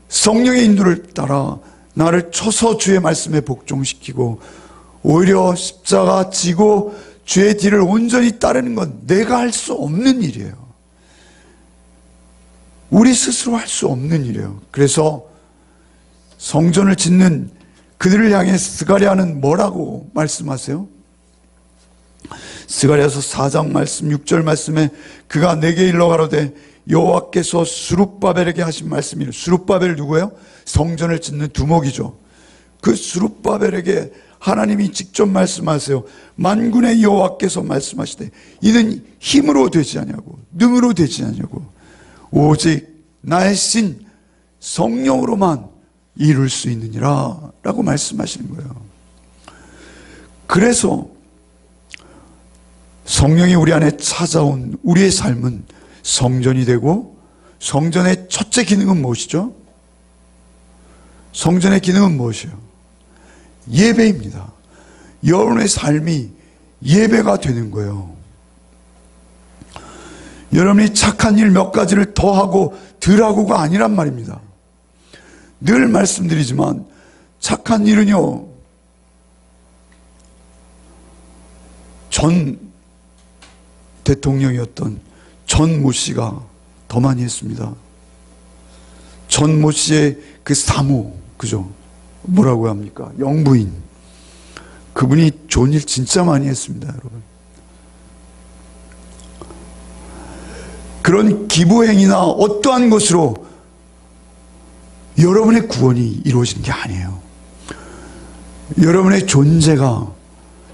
성령의 인도를 따라 나를 쳐서 주의 말씀에 복종시키고 오히려 십자가 지고 주의 뒤를 온전히 따르는 건 내가 할 수 없는 일이에요. 우리 스스로 할 수 없는 일이에요. 그래서 성전을 짓는 그들을 향해 스가랴는 뭐라고 말씀하세요? 스가랴서 4장 말씀 6절 말씀에 그가 내게 일러 가로되 여호와께서 스룹바벨에게 하신 말씀이에요. 스룹바벨 누구예요? 성전을 짓는 두목이죠. 그 스룹바벨에게 하나님이 직접 말씀하세요. 만군의 여호와께서 말씀하시되 이는 힘으로 되지 아니하고 능으로 되지 아니하고 오직 나의 신 성령으로만 이룰 수 있느니라 라고 말씀하시는 거예요. 그래서 성령이 우리 안에 찾아온 우리의 삶은 성전이 되고, 성전의 첫째 기능은 무엇이죠? 성전의 기능은 무엇이에요? 예배입니다. 여러분의 삶이 예배가 되는 거예요. 여러분이 착한 일 몇 가지를 더하고 덜하고가 아니란 말입니다. 늘 말씀드리지만 착한 일은요, 전 대통령이었던 전모 씨가 더 많이 했습니다. 전모 씨의 그 사모, 그죠? 뭐라고 합니까? 영부인. 그분이 좋은 일 진짜 많이 했습니다, 여러분. 그런 기부행위나 어떠한 것으로 여러분의 구원이 이루어지는 게 아니에요. 여러분의 존재가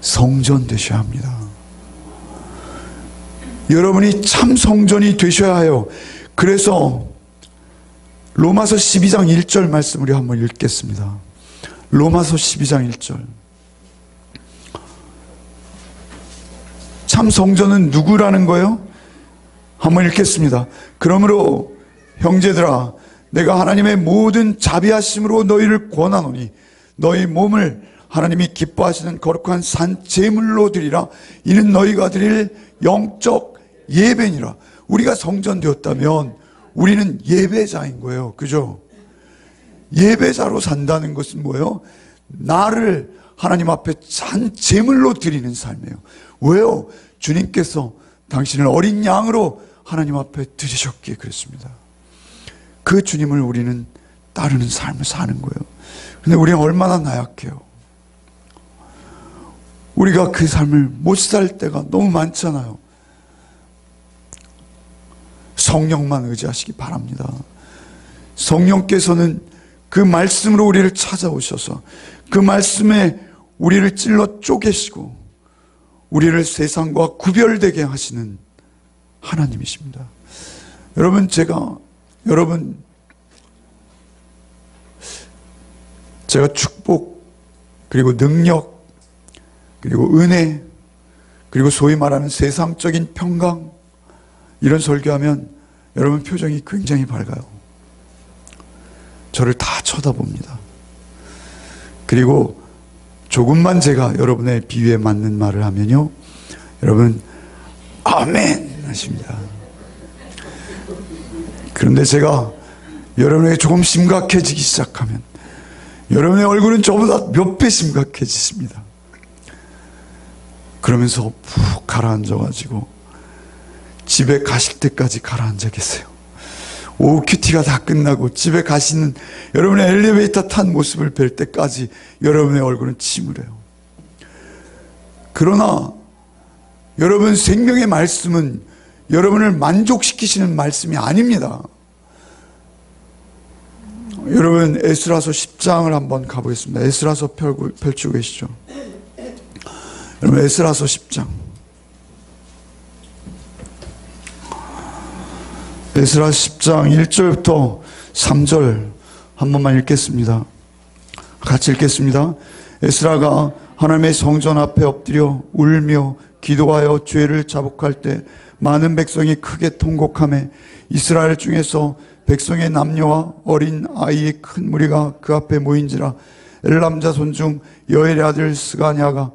성전 되셔야 합니다. 여러분이 참 성전이 되셔야 해요. 그래서 로마서 12장 1절 말씀 우리 한번 읽겠습니다. 로마서 12장 1절. 참 성전은 누구라는 거예요? 한번 읽겠습니다. 그러므로 형제들아, 내가 하나님의 모든 자비하심으로 너희를 권하노니 너희 몸을 하나님이 기뻐하시는 거룩한 산 제물로 드리라. 이는 너희가 드릴 영적 예배니라. 우리가 성전 되었다면 우리는 예배자인 거예요. 그죠? 예배자로 산다는 것은 뭐예요? 나를 하나님 앞에 산 제물로 드리는 삶이에요. 왜요? 주님께서 당신을 어린 양으로 하나님 앞에 드리셨기에 그랬습니다. 그 주님을 우리는 따르는 삶을 사는 거예요. 근데 우리는 얼마나 나약해요. 우리가 그 삶을 못 살 때가 너무 많잖아요. 성령만 의지하시기 바랍니다. 성령께서는 그 말씀으로 우리를 찾아오셔서 그 말씀에 우리를 찔러 쪼개시고 우리를 세상과 구별되게 하시는 하나님이십니다. 여러분, 제가 축복, 그리고 능력, 그리고 은혜, 그리고 소위 말하는 세상적인 평강, 이런 설교하면 여러분 표정이 굉장히 밝아요. 저를 다 쳐다봅니다. 그리고 조금만 제가 여러분의 비유에 맞는 말을 하면요, 여러분 아멘 하십니다. 그런데 제가 여러분에게 조금 심각해지기 시작하면 여러분의 얼굴은 저보다 몇 배 심각해지십니다. 그러면서 푹 가라앉아가지고 집에 가실 때까지 가라앉아 계세요. 오후 큐티가 다 끝나고 집에 가시는 여러분의 엘리베이터 탄 모습을 뵐 때까지 여러분의 얼굴은 침울해요. 그러나 여러분, 생명의 말씀은 여러분을 만족시키시는 말씀이 아닙니다. 여러분, 에스라서 10장을 한번 가보겠습니다. 에스라서 펼치고 계시죠? 여러분, 에스라서 10장. 에스라 10장 1절부터 3절 한 번만 읽겠습니다. 같이 읽겠습니다. 에스라가 하나님의 성전 앞에 엎드려 울며 기도하여 죄를 자복할 때 많은 백성이 크게 통곡하며 이스라엘 중에서 백성의 남녀와 어린 아이의 큰 무리가 그 앞에 모인지라. 엘람 자손 중 여엘의 아들 스가냐가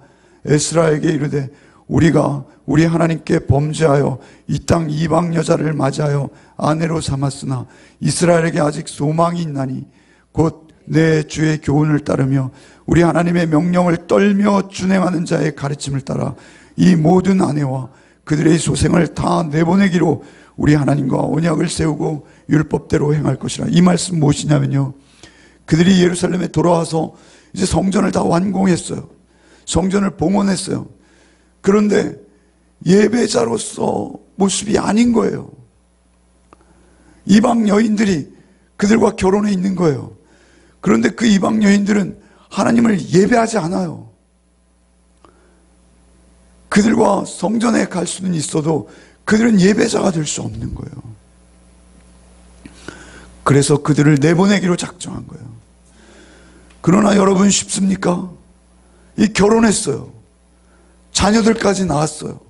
에스라에게 이르되 우리가 우리 하나님께 범죄하여 이 땅 이방 여자를 맞이하여 아내로 삼았으나 이스라엘에게 아직 소망이 있나니 곧 내 주의 교훈을 따르며 우리 하나님의 명령을 떨며 준행하는 자의 가르침을 따라 이 모든 아내와 그들의 소생을 다 내보내기로 우리 하나님과 언약을 세우고 율법대로 행할 것이라. 이 말씀 무엇이냐면요, 그들이 예루살렘에 돌아와서 이제 성전을 다 완공했어요. 성전을 봉헌했어요. 그런데 예배자로서 모습이 아닌 거예요. 이방 여인들이 그들과 결혼해 있는 거예요. 그런데 그 이방 여인들은 하나님을 예배하지 않아요. 그들과 성전에 갈 수는 있어도 그들은 예배자가 될 수 없는 거예요. 그래서 그들을 내보내기로 작정한 거예요. 그러나 여러분 쉽습니까? 이 결혼했어요. 자녀들까지 낳았어요.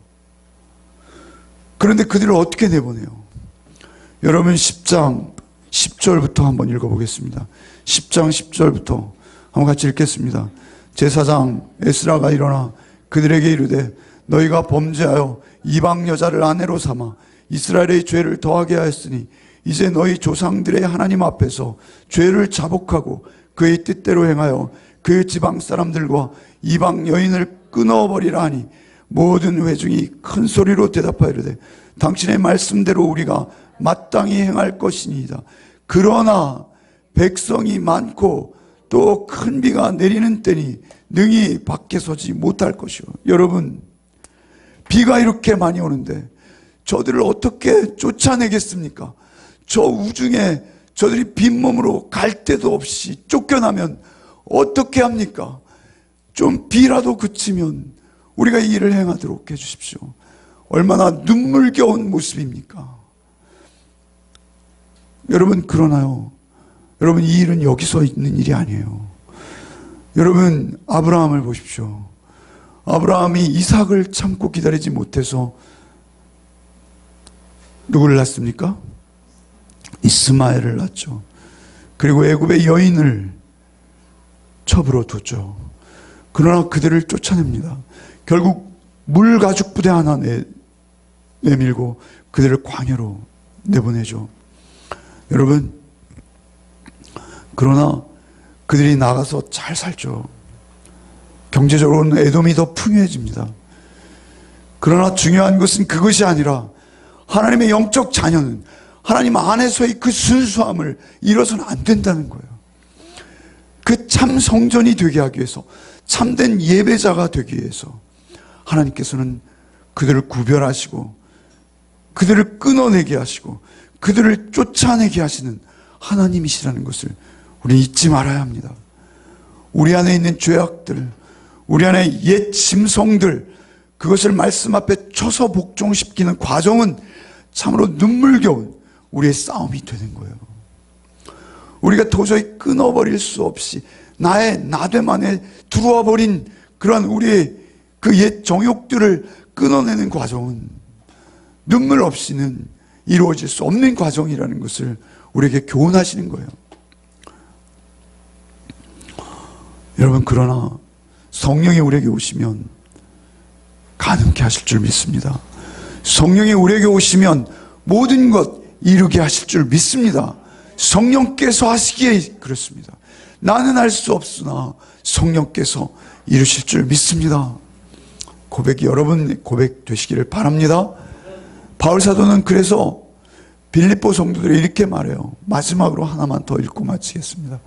그런데 그들을 어떻게 내보내요? 여러분 10장 10절부터 한번 읽어보겠습니다. 10장 10절부터 한번 같이 읽겠습니다. 제사장 에스라가 일어나 그들에게 이르되 너희가 범죄하여 이방 여자를 아내로 삼아 이스라엘의 죄를 더하게 하였으니 이제 너희 조상들의 하나님 앞에서 죄를 자복하고 그의 뜻대로 행하여 그 지방 사람들과 이방 여인을 끊어버리라 하니 모든 회중이 큰 소리로 대답하여 이르되 당신의 말씀대로 우리가 마땅히 행할 것이니이다. 그러나 백성이 많고 또 큰 비가 내리는 때니 능히 밖에 서지 못할 것이요. 여러분, 비가 이렇게 많이 오는데 저들을 어떻게 쫓아내겠습니까? 저 우중에 저들이 빈몸으로 갈 데도 없이 쫓겨나면 어떻게 합니까? 좀 비라도 그치면 우리가 이 일을 행하도록 해주십시오. 얼마나 눈물겨운 모습입니까? 여러분, 그러나요? 여러분, 이 일은 여기서 있는 일이 아니에요. 여러분, 아브라함을 보십시오. 아브라함이 이삭을 참고 기다리지 못해서 누구를 낳습니까? 이스마엘을 낳죠. 그리고 애굽의 여인을 첩으로 뒀죠. 그러나 그들을 쫓아냅니다. 결국 물가죽 부대 하나 내밀고 그들을 광야로 내보내죠. 여러분, 그러나 그들이 나가서 잘 살죠. 경제적으로는 에돔이 더 풍요해집니다. 그러나 중요한 것은 그것이 아니라 하나님의 영적 자녀는 하나님 안에서의 그 순수함을 잃어서는 안 된다는 거예요. 그 참 성전이 되게 하기 위해서, 참된 예배자가 되기 위해서 하나님께서는 그들을 구별하시고 그들을 끊어내게 하시고 그들을 쫓아내게 하시는 하나님이시라는 것을 우리는 잊지 말아야 합니다. 우리 안에 있는 죄악들, 우리 안에 옛 심성들, 그것을 말씀 앞에 쳐서 복종시키는 과정은 참으로 눈물겨운 우리의 싸움이 되는 거예요. 우리가 도저히 끊어버릴 수 없이 나의 나됨 안에 들어와 버린 그러한 우리의 그 옛 정욕들을 끊어내는 과정은 눈물 없이는 이루어질 수 없는 과정이라는 것을 우리에게 교훈하시는 거예요. 여러분, 그러나 성령이 우리에게 오시면 가능케 하실 줄 믿습니다. 성령이 우리에게 오시면 모든 것 이루게 하실 줄 믿습니다. 성령께서 하시기에 그렇습니다. 나는 할 수 없으나 성령께서 이루실 줄 믿습니다. 고백이 여러분 고백 되시기를 바랍니다. 바울 사도는 그래서 빌립보 성도들이 이렇게 말해요. 마지막으로 하나만 더 읽고 마치겠습니다.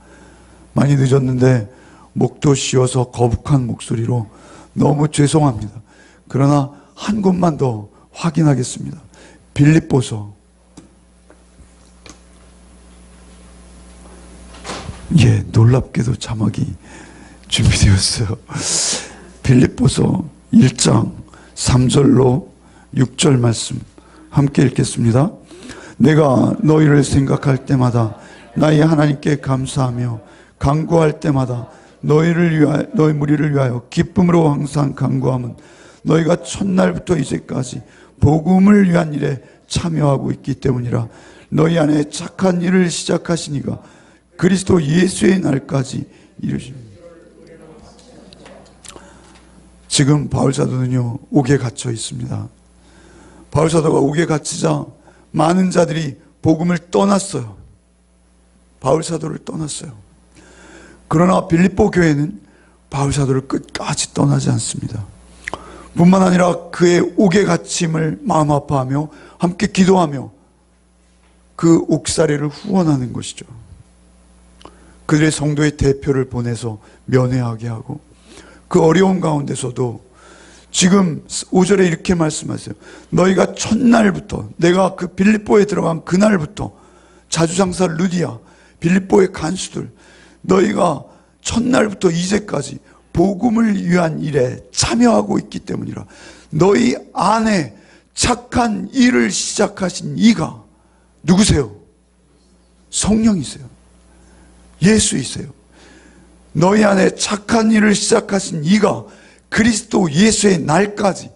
많이 늦었는데 목도 쉬어서 거북한 목소리로 너무 죄송합니다. 그러나 한 곳만 더 확인하겠습니다. 빌립보서, 예, 놀랍게도 자막이 준비되었어요. 빌립보서 1장 3절로 6절 말씀 함께 읽겠습니다. 내가 너희를 생각할 때마다 나의 하나님께 감사하며 간구할 때마다 너희 무리를 위하여 기쁨으로 항상 간구함은 너희가 첫날부터 이제까지 복음을 위한 일에 참여하고 있기 때문이라. 너희 안에 착한 일을 시작하시니가 그리스도 예수의 날까지 이루십니다. 지금 바울사도는요, 옥에 갇혀 있습니다. 바울사도가 옥에 갇히자 많은 자들이 복음을 떠났어요. 바울사도를 떠났어요. 그러나 빌립보 교회는 바울사도를 끝까지 떠나지 않습니다. 뿐만 아니라 그의 옥에 갇힘을 마음 아파하며 함께 기도하며 그 옥살이를 후원하는 것이죠. 그들의 성도의 대표를 보내서 면회하게 하고, 그 어려운 가운데서도 지금 5절에 이렇게 말씀하세요. 너희가 첫날부터, 내가 그 빌립보에 들어간 그날부터 자주장사 루디아, 빌립보의 간수들, 너희가 첫날부터 이제까지 복음을 위한 일에 참여하고 있기 때문이라. 너희 안에 착한 일을 시작하신 이가 누구세요? 성령이세요. 예수이세요. 너희 안에 착한 일을 시작하신 이가 그리스도 예수의 날까지,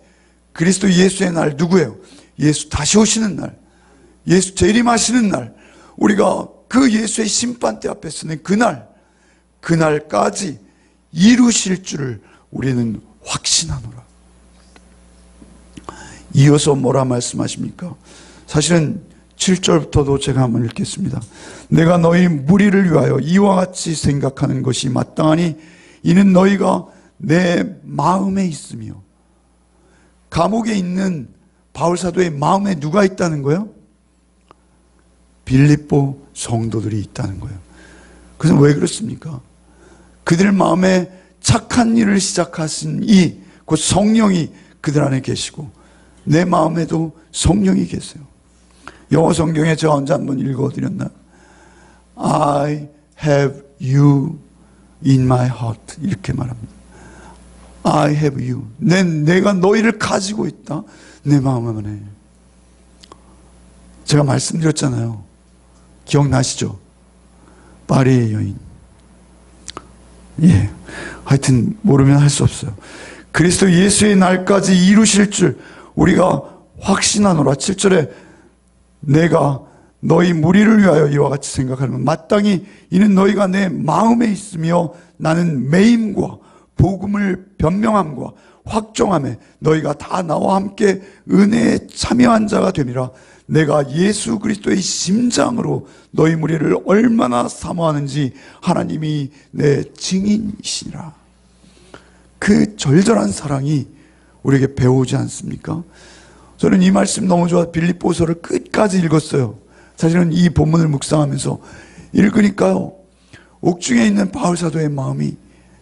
그리스도 예수의 날 누구예요? 예수 다시 오시는 날, 예수 재림하시는 날, 우리가 그 예수의 심판대 앞에 서는 그날까지 이루실 줄을 우리는 확신하노라. 이어서 뭐라 말씀하십니까? 사실은 7절부터도 제가 한번 읽겠습니다. 내가 너희 무리를 위하여 이와 같이 생각하는 것이 마땅하니 이는 너희가 내 마음에 있으며. 감옥에 있는 바울사도의 마음에 누가 있다는 거예요? 빌립보 성도들이 있다는 거예요. 그래서 왜 그렇습니까? 그들 마음에 착한 일을 시작하신 곧 성령이 그들 안에 계시고 내 마음에도 성령이 계세요. 영어 성경에 제가 언제 한번 읽어드렸나? I have you in my heart 이렇게 말합니다. I have you. 내가 너희를 가지고 있다. 내 마음 안에. 제가 말씀드렸잖아요. 기억나시죠? 파리의 여인. 예. 하여튼 모르면 할 수 없어요. 그리스도 예수의 날까지 이루실 줄 우리가 확신하노라. 7절에 내가 너희 무리를 위하여 이와 같이 생각하면 마땅히 이는 너희가 내 마음에 있으며 나는 매임과 복음을 변명함과 확정함에 너희가 다 나와 함께 은혜에 참여한 자가 됨이라. 내가 예수 그리스도의 심장으로 너희 무리를 얼마나 사모하는지 하나님이 내 증인이시니라. 그 절절한 사랑이 우리에게 배우지 않습니까? 저는 이 말씀 너무 좋아 빌립보서를 끝까지 읽었어요. 사실은 이 본문을 묵상하면서 읽으니까요, 옥중에 있는 바울 사도의 마음이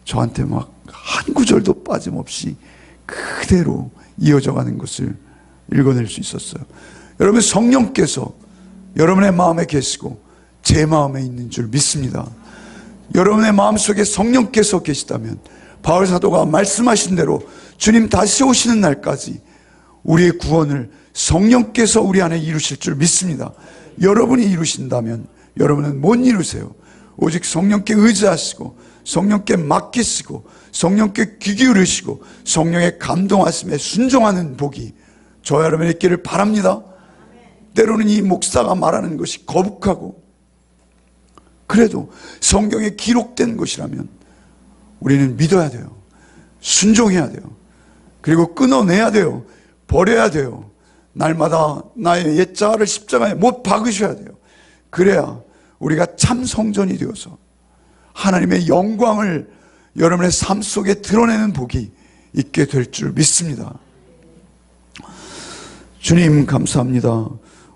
저한테 막 한 구절도 빠짐없이 그대로 이어져 가는 것을 읽어낼 수 있었어요. 여러분, 성령께서 여러분의 마음에 계시고 제 마음에 있는 줄 믿습니다. 여러분의 마음속에 성령께서 계시다면 바울 사도가 말씀하신 대로 주님 다시 오시는 날까지 우리의 구원을 성령께서 우리 안에 이루실 줄 믿습니다. 여러분이 이루신다면 여러분은 못 이루세요. 오직 성령께 의지하시고 성령께 맡기시고 성령께 귀 기울이시고 성령의 감동하심에 순종하는 복이 저와 여러분의 있기를 바랍니다. 때로는 이 목사가 말하는 것이 거북하고 그래도 성경에 기록된 것이라면 우리는 믿어야 돼요. 순종해야 돼요. 그리고 끊어내야 돼요. 버려야 돼요. 날마다 나의 옛자아를 십자가에 못 박으셔야 돼요. 그래야 우리가 참 성전이 되어서 하나님의 영광을 여러분의 삶 속에 드러내는 복이 있게 될 줄 믿습니다. 주님 감사합니다.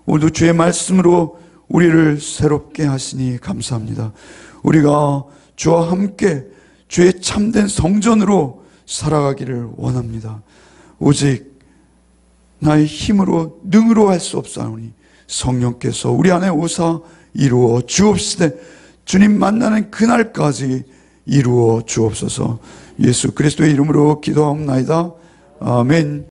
오늘도 주의 말씀으로 우리를 새롭게 하시니 감사합니다. 우리가 주와 함께 주의 참된 성전으로 살아가기를 원합니다. 오직 나의 힘으로 능으로 할 수 없사오니 성령께서 우리 안에 오사 이루어 주옵시되 주님 만나는 그날까지 이루어 주옵소서. 예수 그리스도의 이름으로 기도하옵나이다. 아멘.